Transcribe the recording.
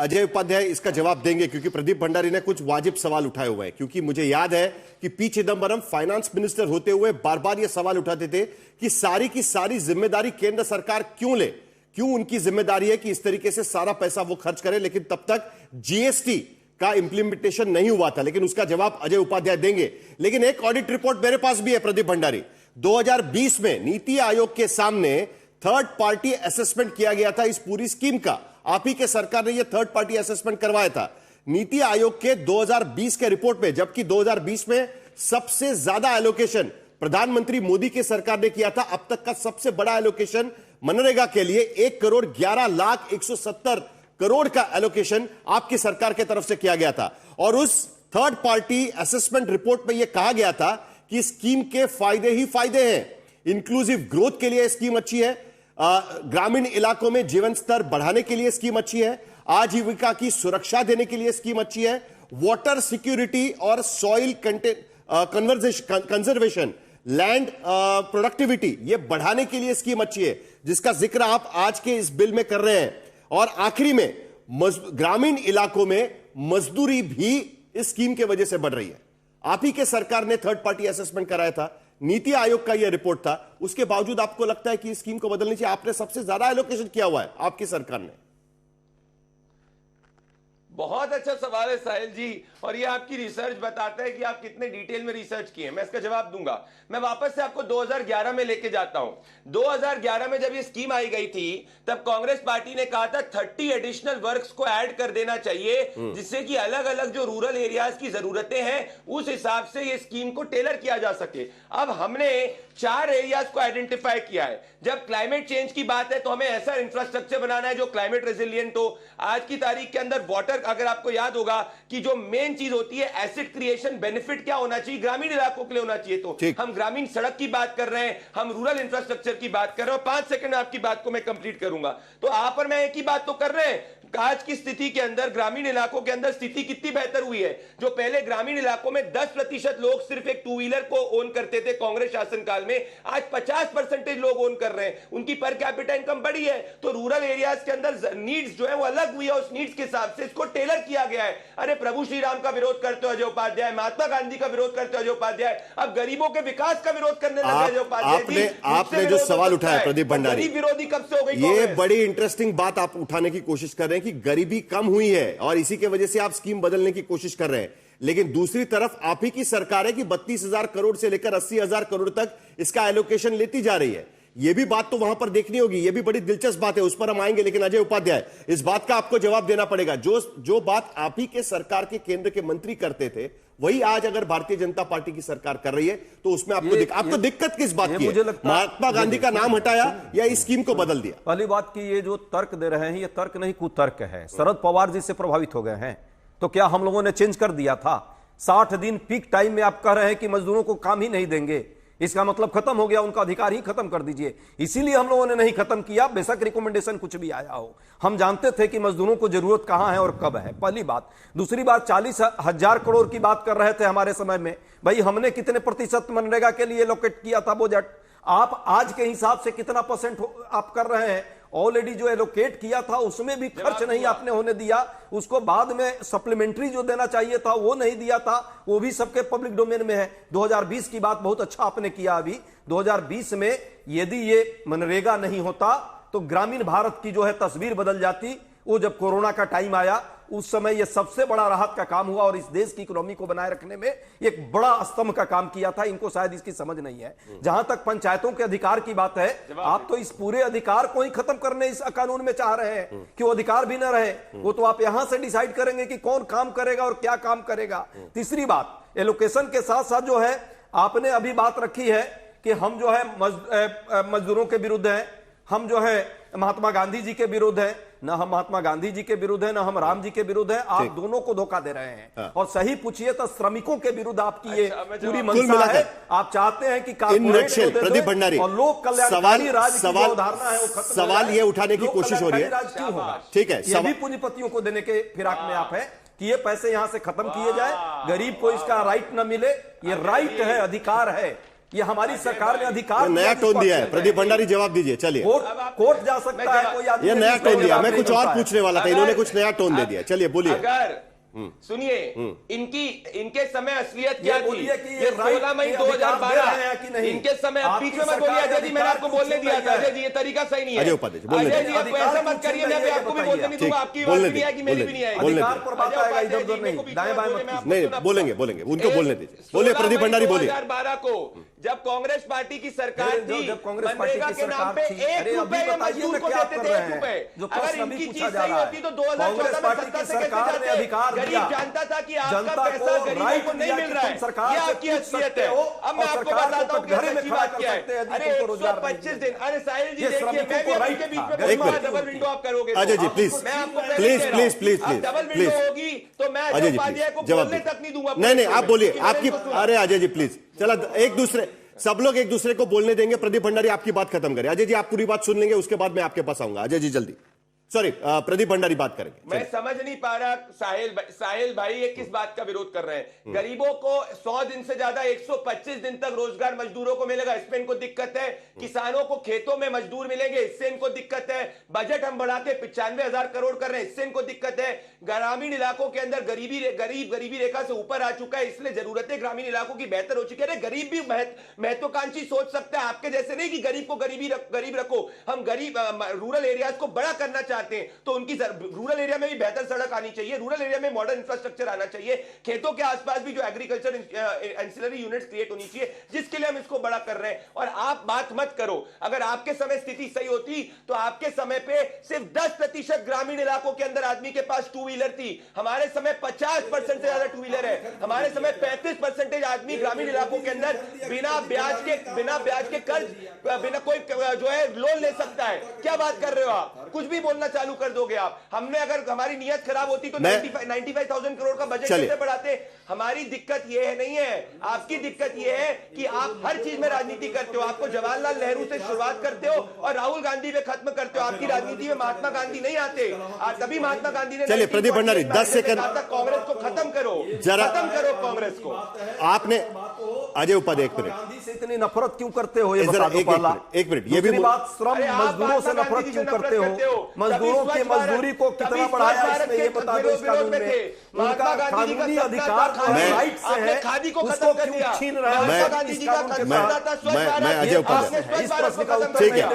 अजय उपाध्याय इसका जवाब देंगे, क्योंकि प्रदीप भंडारी ने कुछ वाजिब सवाल उठाए हुए हैं। क्योंकि मुझे याद है कि पी चिदंबरम फाइनेंस मिनिस्टर होते हुए बार बार यह सवाल उठाते थे कि सारी की सारी जिम्मेदारी केंद्र सरकार क्यों ले, क्यों उनकी जिम्मेदारी है कि इस तरीके से सारा पैसा वो खर्च करे। लेकिन तब तक जीएसटी का इंप्लीमेंटेशन नहीं हुआ था। लेकिन उसका जवाब अजय उपाध्याय देंगे। लेकिन एक ऑडिट रिपोर्ट मेरे पास भी है प्रदीप भंडारी, 2020 में नीति आयोग के सामने थर्ड पार्टी असेसमेंट किया गया था इस पूरी स्कीम का। आप ही के सरकार ने यह थर्ड पार्टी असेसमेंट करवाया था नीति आयोग के 2020 के रिपोर्ट में, जबकि 2020 में सबसे ज्यादा एलोकेशन प्रधानमंत्री मोदी के सरकार ने किया था। अब तक का सबसे बड़ा एलोकेशन मनरेगा के लिए 1,11,01,70 करोड़ का एलोकेशन आपकी सरकार की तरफ से किया गया था। और उस थर्ड पार्टी असेसमेंट रिपोर्ट में यह कहा गया था कि स्कीम के फायदे ही फायदे हैं। इंक्लूसिव ग्रोथ के लिए स्कीम अच्छी है, ग्रामीण इलाकों में जीवन स्तर बढ़ाने के लिए स्कीम अच्छी है, आजीविका की सुरक्षा देने के लिए स्कीम अच्छी है, वाटर सिक्योरिटी और सॉइल कंजर्वेशन, लैंड प्रोडक्टिविटी ये बढ़ाने के लिए स्कीम अच्छी है, जिसका जिक्र आप आज के इस बिल में कर रहे हैं। और आखिरी में ग्रामीण इलाकों में मजदूरी भी इस स्कीम के वजह से बढ़ रही है। आप ही के सरकार ने थर्ड पार्टी असेसमेंट कराया था, नीति आयोग का यह रिपोर्ट था, उसके बावजूद आपको लगता है कि इस स्कीम को बदलनी चाहिए? आपने सबसे ज्यादा एलोकेशन किया हुआ है आपकी सरकार ने। बहुत अच्छा सवाल है साहिल जी, और ये आपकी रिसर्च बताता है कि आप कितने डिटेल में रिसर्च किए हैं। मैं इसका जवाब दूंगा। मैं वापस से आपको 2011 में लेके जाता हूं। 2011 में जब ये स्कीम आई गई थी, तब कांग्रेस पार्टी ने कहा था 30 एडिशनल वर्क्स को ऐड कर देना चाहिए, जिससे कि अलग अलग जो रूरल एरियाज की जरूरतें हैं उस हिसाब से ये स्कीम को टेलर किया जा सके। अब हमने 4 एरियाज को आइडेंटिफाई किया है। जब क्लाइमेट चेंज की बात है तो हमें ऐसा इंफ्रास्ट्रक्चर बनाना है जो क्लाइमेट रेजिलिएंट हो। आज की तारीख के अंदर वाटर, अगर आपको याद होगा कि जो मेन चीज होती है एसिड क्रिएशन, बेनिफिट क्या होना चाहिए, ग्रामीण इलाकों के लिए होना चाहिए। तो हम ग्रामीण सड़क की बात कर रहे हैं, हम रूरल इंफ्रास्ट्रक्चर की बात कर रहे हैं। 5 सेकंड में आपकी बात को मैं कंप्लीट करूंगा। तो आप और मैं एक ही बात तो कर रहे हैं, आज की स्थिति के अंदर ग्रामीण इलाकों के अंदर स्थिति कितनी बेहतर हुई है। जो पहले ग्रामीण इलाकों में 10% लोग सिर्फ एक 2 व्हीलर को ओन करते थे कांग्रेस शासनकाल में, आज 50% लोग ओन कर रहे हैं। उनकी पर कैपिटा इनकम बढ़ी है। तो रूरल एरियाज के अंदर नीड्स जो है वो अलग हुई है, उस नीड्स के हिसाब से इसको टेलर किया गया है। अरे प्रभु श्री राम का विरोध करते हो अजय उपाध्याय, महात्मा गांधी का विरोध करते हो अजय उपाध्याय, अब गरीबों के विकास का विरोध करने लगे अजय उपाध्याय। आपने जो सवाल उठाया प्रदीप भंडारी, विरोधी कब से हो गई? ये बड़ी इंटरेस्टिंग बात आप उठाने की कोशिश कर रहे हैं कि गरीबी कम हुई है और इसी के वजह से आप स्कीम बदलने की कोशिश कर रहे हैं। लेकिन दूसरी तरफ आप ही की सरकार है कि 32,000 करोड़ से लेकर 80,000 करोड़ तक इसका एलोकेशन लेती जा रही है। यह भी बात तो वहां पर देखनी होगी। यह भी बड़ी दिलचस्प बात है, उस पर हम आएंगे। लेकिन अजय उपाध्याय, इस बात का आपको जवाब देना पड़ेगा। जो बात आप ही के सरकार के केंद्र के मंत्री करते थे, वही आज अगर भारतीय जनता पार्टी की सरकार कर रही है, तो उसमें आपको दिक्कत किस बात की है? महात्मा गांधी का नाम हटाया या इस स्कीम को बदल दिया? पहली बात की ये जो तर्क दे रहे हैं, ये तर्क नहीं कुतर्क है। शरद पवार जी से प्रभावित हो गए हैं, तो क्या हम लोगों ने चेंज कर दिया था? 60 दिन पीक टाइम में आप कह रहे हैं कि मजदूरों को काम ही नहीं देंगे, इसका मतलब खत्म हो गया, उनका अधिकार ही खत्म कर दीजिए। इसीलिए हम लोगों ने नहीं खत्म किया, बेशक रिकमेंडेशन कुछ भी आया हो। हम जानते थे कि मजदूरों को जरूरत कहां है और कब है, पहली बात। दूसरी बात, 40,000 करोड़ की बात कर रहे थे हमारे समय में। भाई हमने कितने प्रतिशत मनरेगा के लिए एलोकेट किया था बजट? आप आज के हिसाब से कितना परसेंट आप कर रहे हैं? ऑलरेडी जो एलोकेट किया था उसमें भी खर्च नहीं आपने होने दिया। उसको बाद में सप्लीमेंट्री जो देना चाहिए था वो नहीं दिया था, वो भी सबके पब्लिक डोमेन में है। 2020 की बात बहुत अच्छा आपने किया। अभी 2020 में यदि ये मनरेगा नहीं होता तो ग्रामीण भारत की जो है तस्वीर बदल जाती। वो जब कोरोना का टाइम आया उस समय ये सबसे बड़ा राहत का काम हुआ और इस देश की इकोनॉमी को बनाए रखने में एक बड़ा स्तंभ का काम किया था। इनको शायद इसकी समझ नहीं है। जहां तक पंचायतों के अधिकार की बात है, आप तो इस पूरे अधिकार को ही खत्म करने इस कानून में चाह रहे हैं कि वो अधिकार भी ना रहे। वो तो आप यहां से डिसाइड करेंगे कि कौन काम करेगा और क्या काम करेगा। तीसरी बात, एलोकेशन के साथ साथ जो है आपने अभी बात रखी है कि हम जो है मजदूरों के विरुद्ध हैं, हम जो है महात्मा गांधी जी के विरुद्ध हैं। ना हम महात्मा गांधी जी के विरुद्ध है, ना हम राम जी के विरुद्ध है। आप दोनों को धोखा दे रहे हैं। और सही पूछिए तो श्रमिकों के विरुद्ध आपकी ये पूरी मंशा है। आप चाहते हैं कि प्रदीप भंडारी और लोक कल्याणकारी राज्य की जो अवधारणा है वो खत्म। सवाल ये उठाने की कोशिश हो रही है, क्यों होगा? ठीक है, ये भी पूंजीपतियों को देने के फिराक में आप है कि ये पैसे यहां से खत्म किए जाए, गरीब को इसका राइट न मिले। ये राइट है, अधिकार है। ये हमारी सरकार ने अधिकार नया दिया टोन दिया है। जिस पक्ष प्रदीप भंडारी जवाब दीजिए, चलिए। कोर्ट जा सकता है कोई आदमी, ये नया टोन दिया, मैं कुछ और नहीं पूछने वाला था, इन्होंने कुछ नया टोन दे दिया। चलिए बोलिए। अगर सुनिए, इनके समय असलियत क्या थी? बोलिए कि ये 16 मई 2012 इनके समय, आप बीच में मत बोलिए अजय जी, मैंने आपको बोलने दिया था। अजय जी ये तरीका सही नहीं है। अजय उपाध्याय बोलने अजय जी आपको ऐसा मत करिए, मैं भी आपको भी बोलने नहीं दूंगा, आपकी आवाज भी नहीं आएगी, मेरी भी नहीं आएगी। अधिकार पर बात आएगा, इधर उधर नहीं, दाएं बाएं मत। नहीं, बोलेंगे बोलेंगे, उनको बोलने दीजिए। बोलिए प्रदीप भंडारी, बोलिए। 2012 को जब कांग्रेस पार्टी की सरकार थी, जब कांग्रेस पार्टी मनरेगा की के नाम पे सरकार थी, 1 अरे रुपए अभी ये बताइए मजदूर ना को क्या देते कर थे, रहे 1 हैं? रुपए। जो अगर प्रश्न अभी इनकी पूछा चीज जा सही रहा होती है, तो 2014 में कांग्रेस सत्ता पार्टी से की कैसे सरकार ने जाते? अधिकार गरीब दिया, जानता था कि आपका जनता पैसा को गरीबों राइट को नहीं दिया मिल कि रहा तुम है। सरकार ये से आपकी पूछ हैसियत सकते है। हो अब मैं और आपको सरकार को बताता हूँ कि घरे में सच्ची खड़ा बात कर क्या सकते हैं है। यदि अरे तुमको रोजगार नहीं 125 दिन, अरे साहिल जी ये देखिए, श्रमिकों मैं भी को अभी राइट के बीच था। में एक बोलूंगा, मिनट। डबल विंडो आप करोगे। अजय जी प्लीज, मैं आपको पहले प्लीज कह रहा हूं, प्लीज प्लीज अब प्लीज डबल प्लीज विंडो होगी तो मैं अजय अजय जी उपाध्याय को प्लीज जवाब बोलने दीजिए। तक नहीं दूंगा। नहीं नहीं, आप बोलिए, क्योंकि मैंने आपकी, इनको सुना। अरे अजय जी प्लीज, चला एक दूसरे, सब लोग एक दूसरे को बोलने देंगे। प्रदीप भंडारी आपकी बात खत्म करें। अजय जी आप पूरी बात सुन लेंगे, उसके बाद मैं आपके पास आऊंगा। अजय जी जल्दी, सॉरी प्रदीप भंडारी बात करेंगे। मैं समझ नहीं पा रहा साहिल भाई ये किस बात का विरोध कर रहे हैं? गरीबों को 100 दिन से ज्यादा 125 दिन तक रोजगार मजदूरों को मिलेगा, इसमें इनको दिक्कत है। किसानों को खेतों में मजदूर मिलेंगे, इससे इनको दिक्कत है। बजट हम बढ़ा के 95,000 करोड़ कर रहे हैं, इससे इनको दिक्कत है। ग्रामीण इलाकों के अंदर गरीबी रेखा से ऊपर आ चुका है, इसलिए जरूरतें ग्रामीण इलाकों की बेहतर हो चुकी है। गरीब भी महत्वाकांक्षी सोच सकता है, आपके जैसे नहीं कि गरीब को गरीब रखो। हम गरीब रूरल एरियाज को बड़ा करना चाहते हैं, तो उनकी रूरल एरिया में भी बेहतर सड़क आनी चाहिए, रूरल एरिया में मॉडर्न इंफ्रास्ट्रक्चर आना चाहिए, खेतों के आसपास भी जो एग्रीकल्चर एंसिलरी यूनिट्स क्रिएट होनी चाहिए, जिसके लिए हम इसको बड़ा कर रहे हैं। और आप बात मत करो, अगर आपके समय स्थिति सही होती तो आपके समय पे सिर्फ 10% ग्रामीण इलाकों के अंदर आदमी के पास टू व्हीलर थी। हमारे समय 50% से ज्यादा टू व्हीलर है। हमारे समय 35% आदमी ग्रामीण इलाकों के अंदर बिना ब्याज के कर्ज, बिना कोई जो है लोन ले सकता है। क्या बात कर रहे हो आप? कुछ भी बोलना चालू कर दोगे आप। हमने, अगर हमारी नियत खराब होती तो 95,000 करोड़ का बजट कैसे बढ़ाते? हमारी दिक्कत ये है, नहीं है, आपकी दिक्कत ये है कि आप हर चीज में राजनीति करते हो। आपको जवाहरलाल नेहरू से शुरुआत करते हो और राहुल गांधी पे खत्म करते हो। आपकी राजनीति में महात्मा गांधी नहीं आते। तभी महात्मा गांधी ने, चलिए प्रदीप भंडारी 10 सेकंड, कांग्रेस को खत्म करो, जरा खत्म करो कांग्रेस को। आपने, अजय उपाध्याय एक मिनट, गांधी से इतनी नफरत क्यों करते हो? ये जरा बता दो पहला। एक मिनट, ये भी दूसरी बात, श्रम अरे आप मजदूरों से महात्मा नफरत गांधी क्यों से करते नफरत करते हो? हो? मजदूरों की मजदूरी को कितना बढ़ाया इसमें ये बता दो इस कानून में। उनका कानूनी अधिकार राइट से है, खादी को उसको खत्म कर क्यों दिया? छीन रहे हैं? महात्मा गांधी जी का मैं अजय उपाध्याय, इस प्रश्न का उत्तर ठीक है।